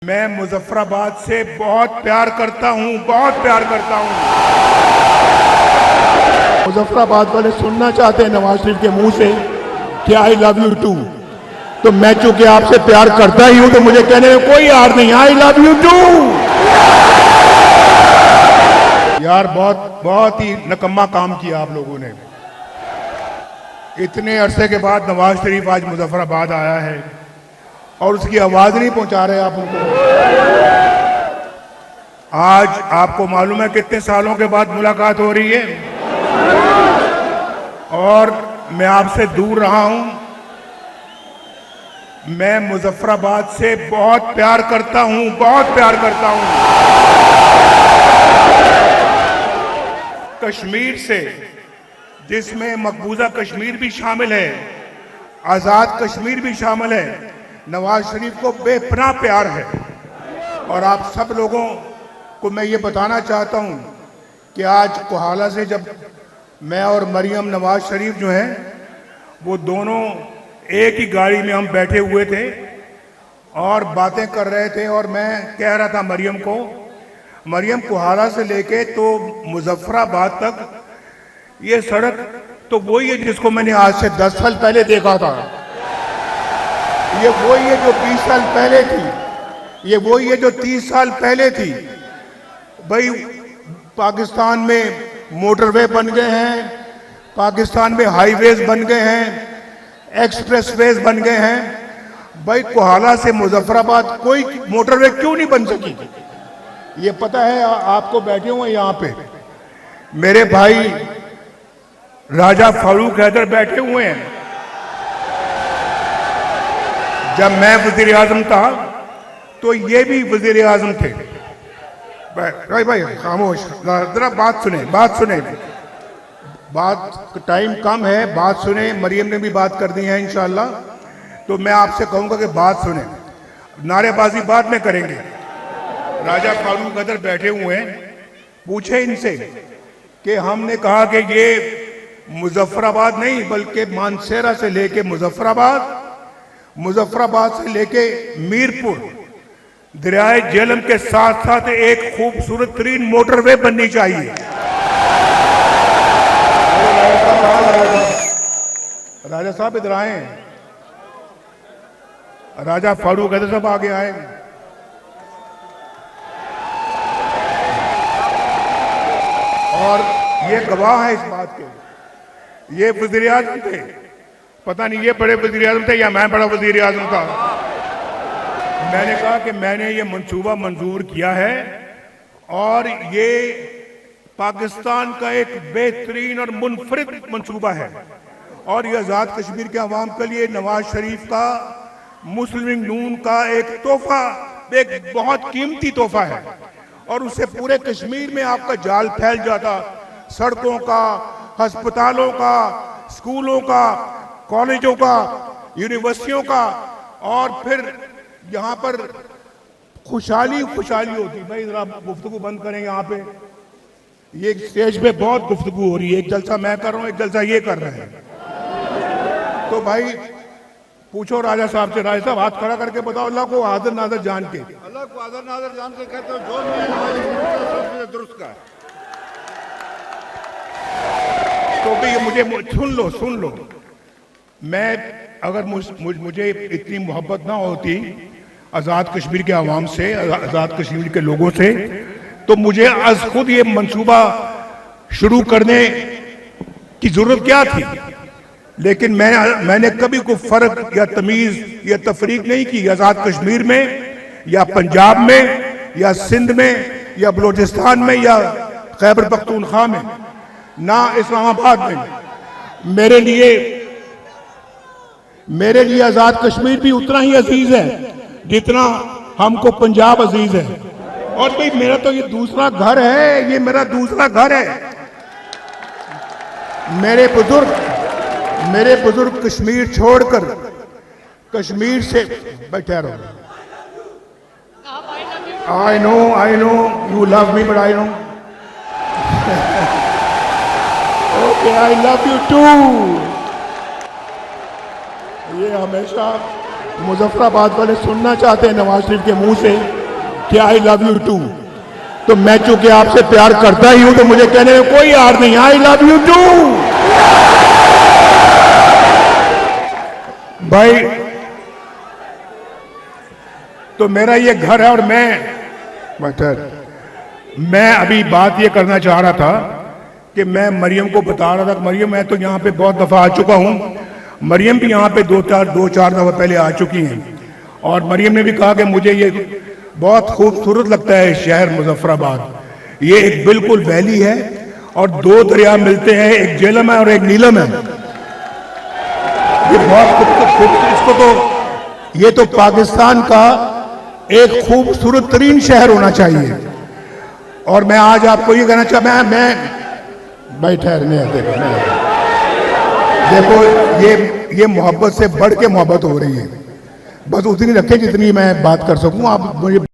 मैं मुजफ्फराबाद से बहुत प्यार करता हूं, बहुत प्यार करता हूं। मुजफ्फराबाद वाले सुनना चाहते हैं नवाज शरीफ के मुंह से कि आई लव यू टू, तो मैं चूंकि आपसे प्यार करता ही हूं तो मुझे कहने में कोई यार नहीं। I love you too. यार बहुत ही नकम्मा काम किया आप लोगों ने। इतने अरसे के बाद नवाज शरीफ आज मुजफ्फराबाद आया है और उसकी आवाज नहीं पहुंचा रहे आप उनको। आज आपको मालूम है कितने सालों के बाद मुलाकात हो रही है और मैं आपसे दूर रहा हूं। मैं मुजफ्फराबाद से बहुत प्यार करता हूं, बहुत प्यार करता हूं। कश्मीर से, जिसमें मकबूजा कश्मीर भी शामिल है, आजाद कश्मीर भी शामिल है, नवाज शरीफ को बेपनाह प्यार है। और आप सब लोगों को मैं ये बताना चाहता हूं कि आज कोहाला से जब मैं और मरियम नवाज शरीफ जो हैं वो दोनों एक ही गाड़ी में हम बैठे हुए थे और बातें कर रहे थे और मैं कह रहा था मरियम को, मरियम कोहाला से लेके तो मुजफ्फराबाद तक ये सड़क तो वही है जिसको मैंने आज से 10 साल पहले देखा था। ये वही है जो 20 साल पहले थी, ये वही है जो 30 साल पहले थी। भाई पाकिस्तान में मोटरवे बन गए हैं, पाकिस्तान में हाईवेज बन गए हैं, एक्सप्रेसवेज बन गए हैं। भाई कोहाला से मुजफ्फराबाद कोई मोटरवे क्यों नहीं बन सकी? ये पता है आपको? बैठे हुए यहाँ पे मेरे भाई राजा फारूक हैदर बैठे हुए हैं। जब मैं वजीर आजम था तो ये भी वजीर आजम थे। भाई खामोश, जरा बात सुने, बात सुने। बात टाइम कम है, बात सुने। मरियम ने भी बात कर दी है इंशाल्लाह, तो मैं आपसे कहूंगा कि बात सुने, नारेबाजी बाद में करेंगे। राजा फारूक हैदर बैठे हुए हैं, पूछे इनसे कि हमने कहा कि ये मुजफ्फराबाद नहीं बल्कि मानसेरा से लेके मुजफ्फराबाद, मुजफ्फराबाद से लेके मीरपुर, दरियाए झेलम के साथ साथ एक खूबसूरत तरीन मोटरवे बननी चाहिए। राजा साहब इधर आए, राजा फारूक हैदर साहब आगे आए। और ये गवाह है इस बात के, ये वजीर आजम थे। पता नहीं ये बड़े वजीर आजम थे या मैं बड़ा वजीर आजम था। मैंने कहा कि मैंने ये मंसूबा मंजूर किया है और ये पाकिस्तान का एक बेहतरीन और मुनफरिद मंसूबा है और ये आजाद कश्मीर के अवाम के लिए नवाज शरीफ का, मुस्लिम लीग नून का एक तोहफा, एक बहुत कीमती तोहफा है। और उससे पूरे कश्मीर में आपका जाल फैल जाता, सड़कों का, अस्पतालों का, स्कूलों का, कॉलेजों का, यूनिवर्सिटियों का, और फिर यहाँ पर खुशहाली खुशहाली होती। भाई जरा गुफ्तगू बंद करें यहाँ पे, ये स्टेज पे बहुत गुफ्तगू हो रही है। एक जलसा मैं कर रहा हूँ, एक जलसा ये कर रहे हैं। तो भाई पूछो राजा साहब से, राजा साहब हाथ खड़ा करके बताओ, अल्लाह को हाजिर नाजर जान के, अल्लाह को हाजिर नाजर जान के कहते हो जो मैं दुरुस्त का। तो भी मुझे सुन लो। मैं अगर मुझे इतनी मोहब्बत ना होती आज़ाद कश्मीर के अवाम से, आज़ाद कश्मीर के लोगों से, तो मुझे आज खुद ये मंसूबा शुरू करने की जरूरत क्या थी। लेकिन मैंने कभी कोई फर्क या तमीज या तफरीक नहीं की आज़ाद कश्मीर में या पंजाब में या सिंध में या बलूचिस्तान में या खैबर पख्तूनख्वा में, ना इस्लामाबाद में। मेरे लिए आजाद कश्मीर भी उतना ही अजीज है जितना हमको पंजाब अजीज है। और भाई मेरा तो ये दूसरा घर है, ये मेरा दूसरा घर है। मेरे बुजुर्ग कश्मीर छोड़कर, कश्मीर से बैठे रहो। I know you love me but I know okay I love you too. ये हमेशा मुजफ्फराबाद वाले सुनना चाहते हैं नवाज शरीफ के मुंह से कि आई लव यू टू, तो मैं चूंकि आपसे प्यार करता ही हूं तो मुझे कहने में कोई यार नहीं, आई लव यू टू। भाई तो मेरा ये घर है और मैं अभी बात ये करना चाह रहा था कि मैं मरियम को बता रहा था, मरियम मैं तो यहाँ पे बहुत दफा आ चुका हूँ, मरियम भी यहाँ पे दो चार दफा पहले आ चुकी हैं और मरियम ने भी कहा कि मुझे ये बहुत खूबसूरत लगता है शहर मुजफ्फराबाद। ये एक बिल्कुल वैली है और दो दरिया मिलते हैं, एक झेलम है और एक नीलम है। ये बहुत इसको तो ये तो पाकिस्तान का एक खूबसूरत तरीन शहर होना चाहिए। और मैं आज आपको ये कहना चाहता मैं भाई ठहरने देखो ये मोहब्बत से बढ़ के मोहब्बत हो रही है, बस उतनी रखें जितनी मैं बात कर सकूं। आप मुझे